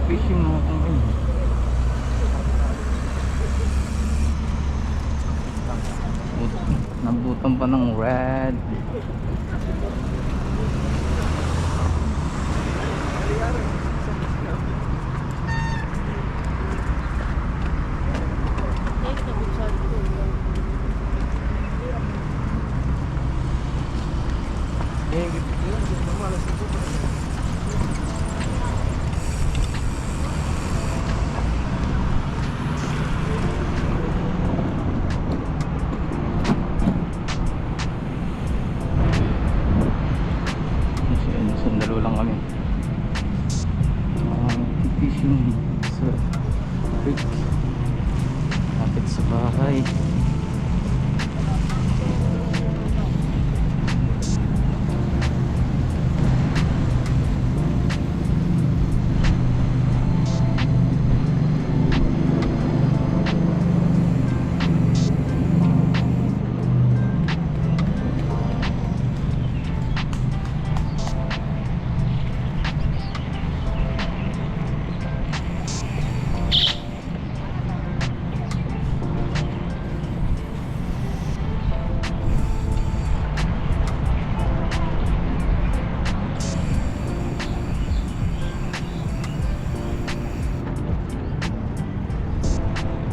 fishing mga kung nabutan pa ng red. Sandalo lang kami. Fishing sa creek kapit sa bahay.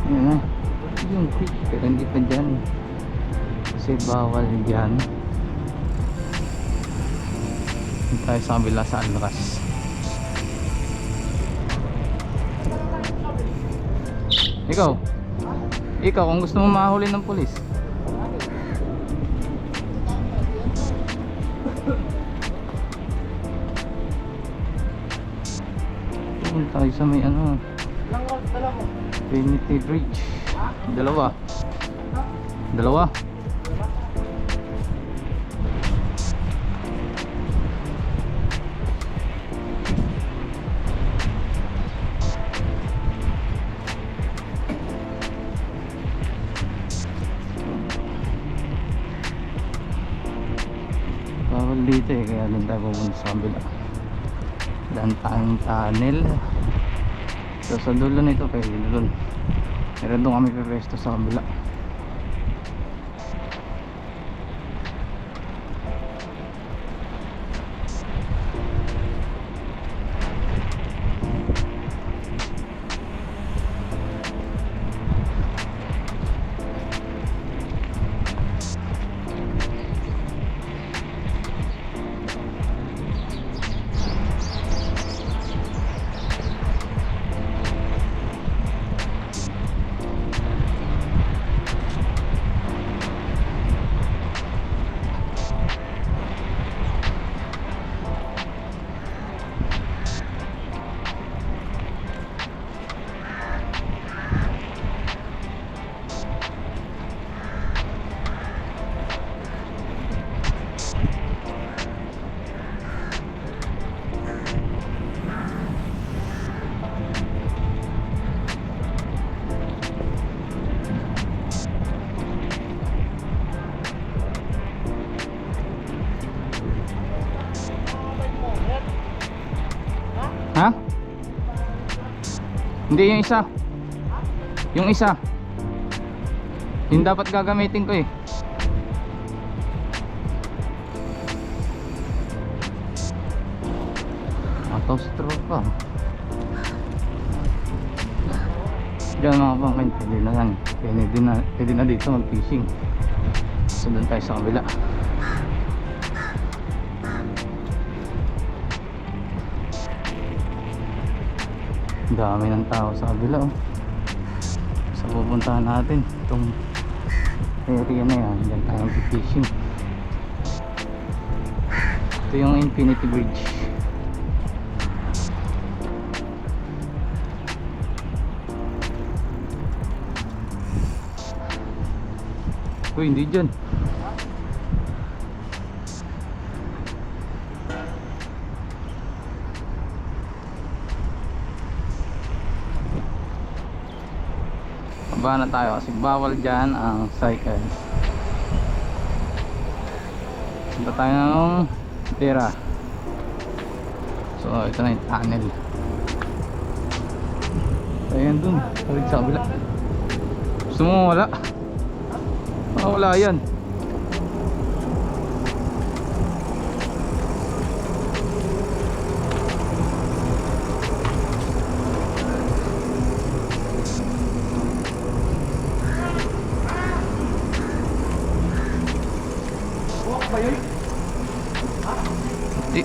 Yan na yung creek, pero hindi pa dyan kasi bawal dyan. Hindi tayo sa kabila sa Alras. Ikaw kung gusto mo mahuli ng pulis, pupunta tayo sa may ano Trinity Bridge. Dalawa. Bawal dito kaya doon tayo pupunta sa kabila. Dan tayong tunnel. So sa dulo nito pwede doon. Meron doon kami pepesto sa kabila. Ha? Hindi, yung isa. Yung isa. Yung dapat gagamitin ko eh. Auto stroke pa. Diyan mga pangkin, pwede na yan. Pwede na dito mag fishing. So doon tayo sa kabila. Dami ng tao sa kabila oh. Sa pupuntahan natin itong area na yan, dyan tayong fishing. Ito yung Infinity Bridge. Uy, hindi dyan. Baba na tayo kasi bawal dyan ang cycle. Punta tayo ng tira. So ito na yung tunnel. Ayan dun, tawid sa kabila. Gusto mo wala? Wala yan. Walk ba yun? Di.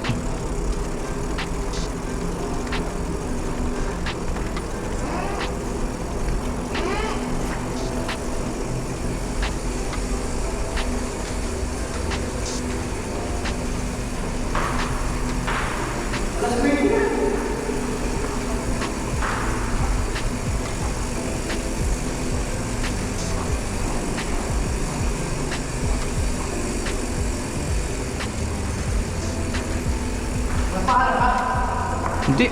Hindi.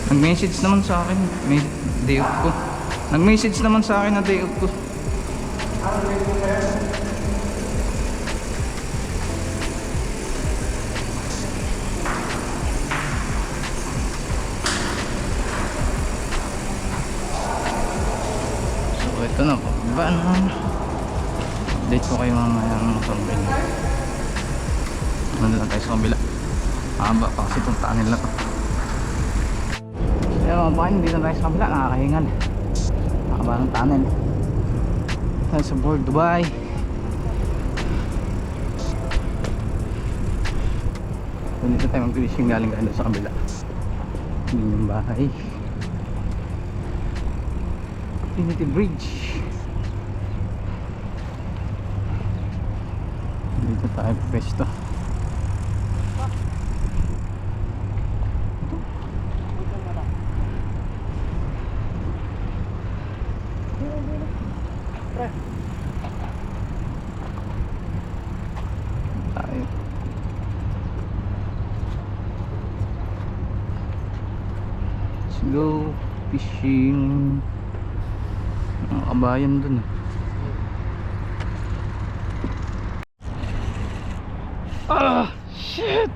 Nag-message naman sa akin, may day off ko. Nag-message naman sa akin na day off ko. So ito na po. Ba na? Update ko kayo mamaya ng tunnel. Nandun lang tayo sa kabila. Haba pa kasi itong tunnel na to. Kaya mga bahan, dito na tayo sa kabila, nakakahingal. Nakaba ng tunnel. Tayo sa board, Dubai. So dito tayo mag-fishing galing sa kabila. Yun yung bahay. Infinity Bridge. Dito tayo pwesto. Tayo. Let's go fishing. Ang kabayan dun eh. Ah, shit.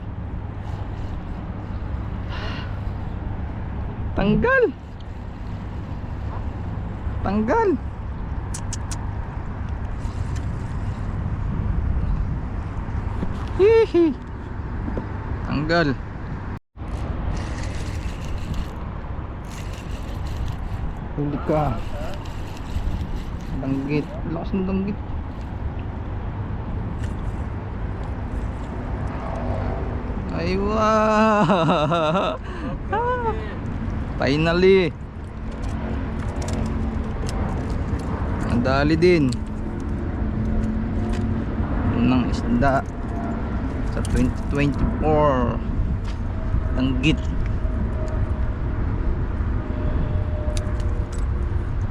Tanggal. Tanggal. Hihi. Tanggal. Huli ka. Danggit. Lakas ng danggit. Ay wow. Finally. Nadali din ng isda sa 2024. Danggit.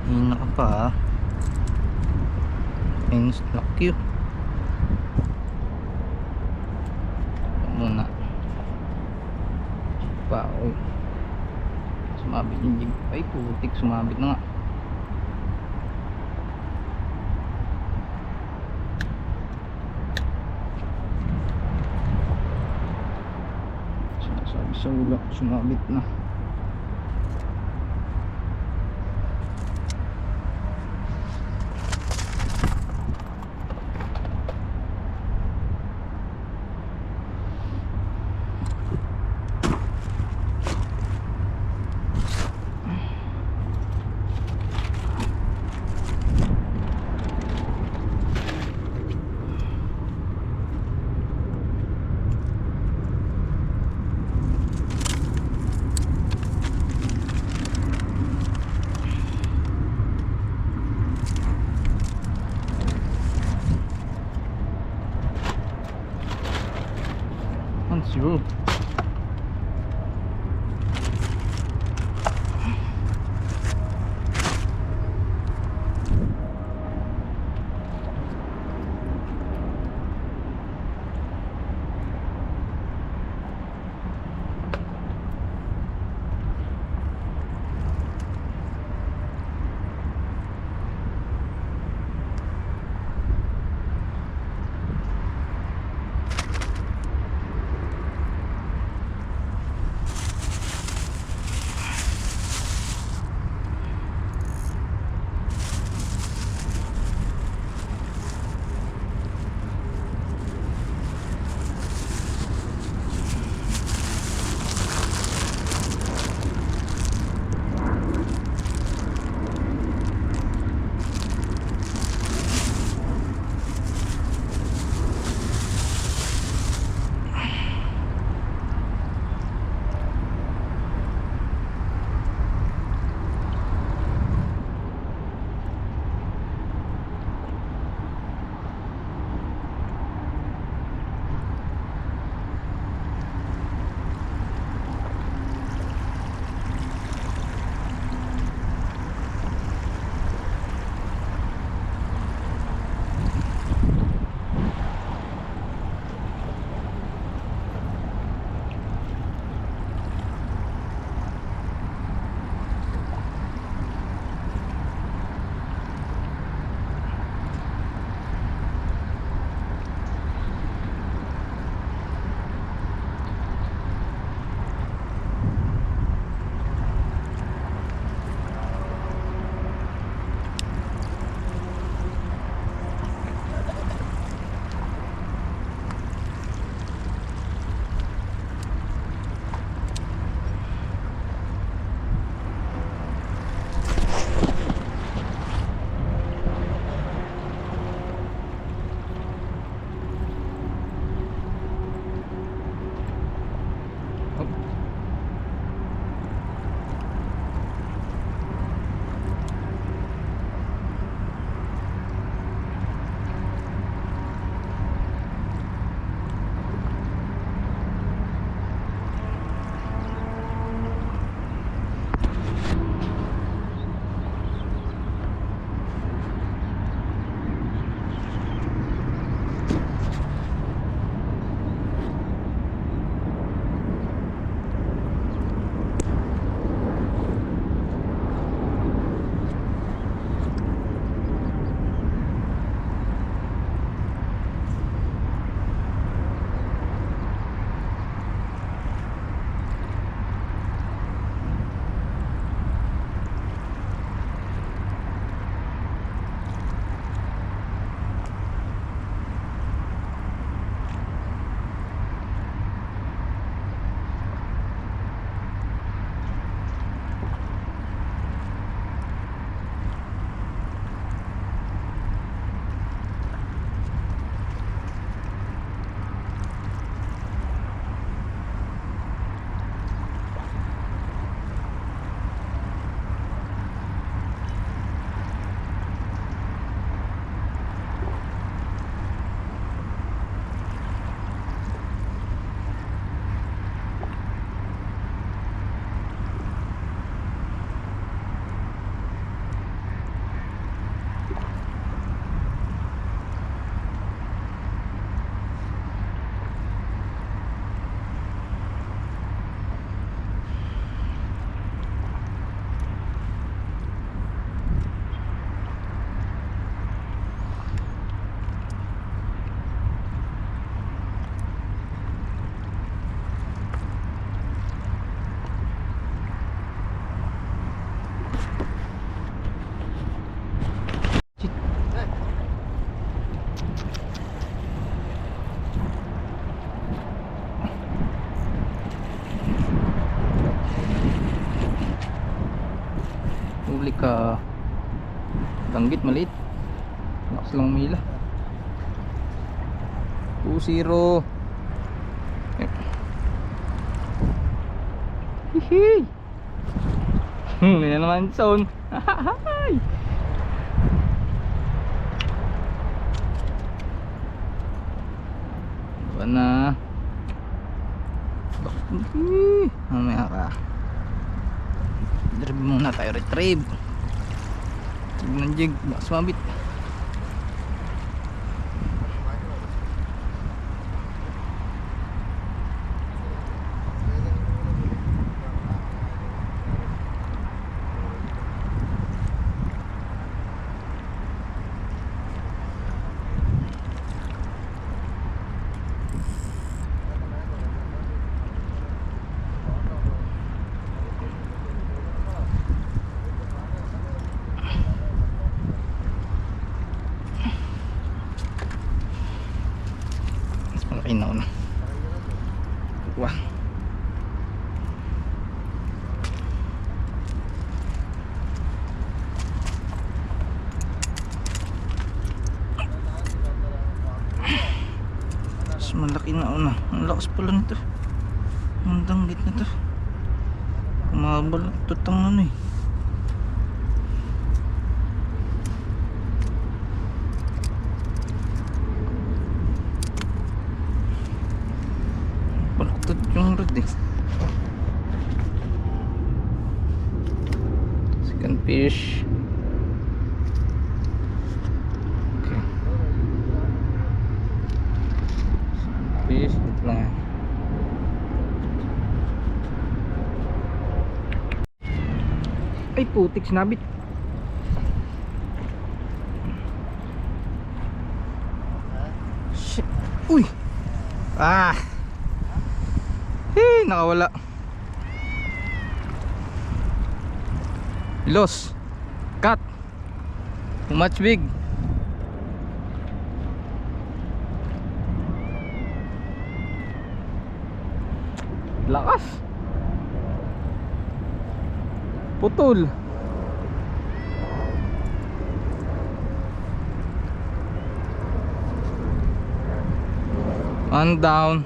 Hina ka pa ha. Ayun, lock you. Muna pa, oy. Sumabit yung jig. Ay putik, sumabit na nga. Sinasabi sa ulo, sumabit na. Siguro Huli ka. Danggit maliit. Lakas lang umila. 2-0. Hihi. Hindi na naman zone. Diba na? Mamaya ka. Retrieve muna tayo. Retrieve ng jig. Baka sumabit. Malaki na una. Wah. Mas malaki na una. Ang lakas pala nito. Ang danggit na to. Kumabalot ang ano eh. Baluktot yung rod eh. Second fish. Okay. Second fish. Ito lang yan. Ay putik, sinabit. Shit. Uy. Ah. Nakawala. Los. Cut. Too much big. Lakas. Putol. One down.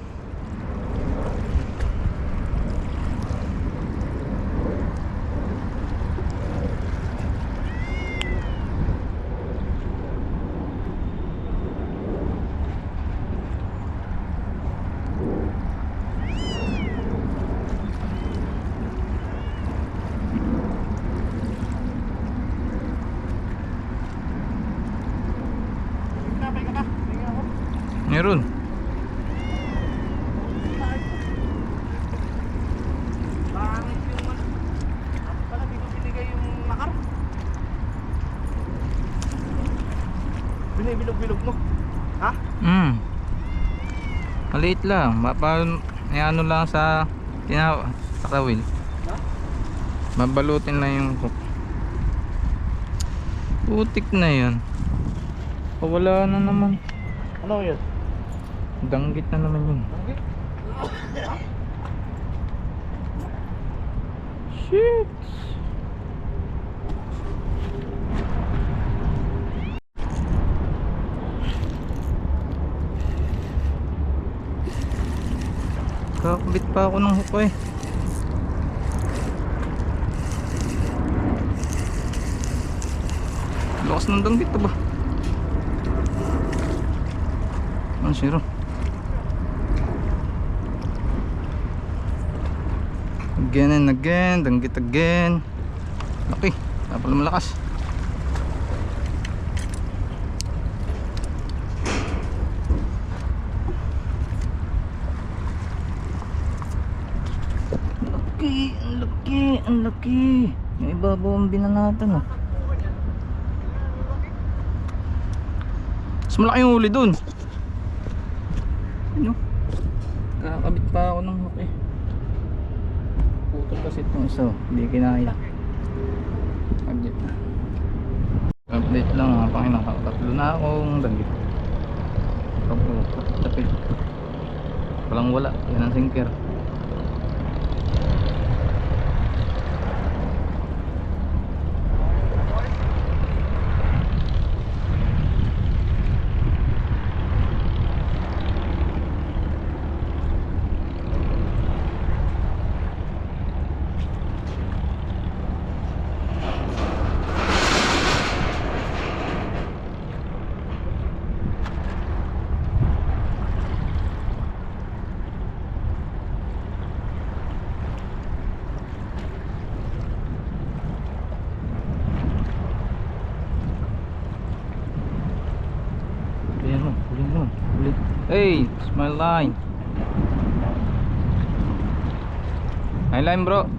Meron. Pala di ko binigay yung makar. Binibilog-bilog mo. Ha? Maliit lang. Ano lang sa kawil. Ha? Mabalutin lang yung hook. Putik na yan. Wala na naman. Ano yun? Danggit na naman yun. Okay. Shit. Kakabit pa ako ng hook eh. Lakas ng danggit to ba? 1-0. Again and again, danggit again. Laki, pala malakas. Laki, ang laki, ang laki. May ibabaw ang binanatan oh. Mas malaki yung huli dun. Ano? Kakabit pa ako ng hook eh. Putol kasi itong isa, hindi kinaya. Update lang ha, nakakatatlo na akong danggit. Tapit. Walang wala, yan ang sinker. Hey, smile line. Highline bro.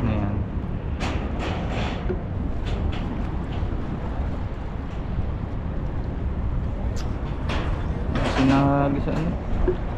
Ayan. Sinagisa ano?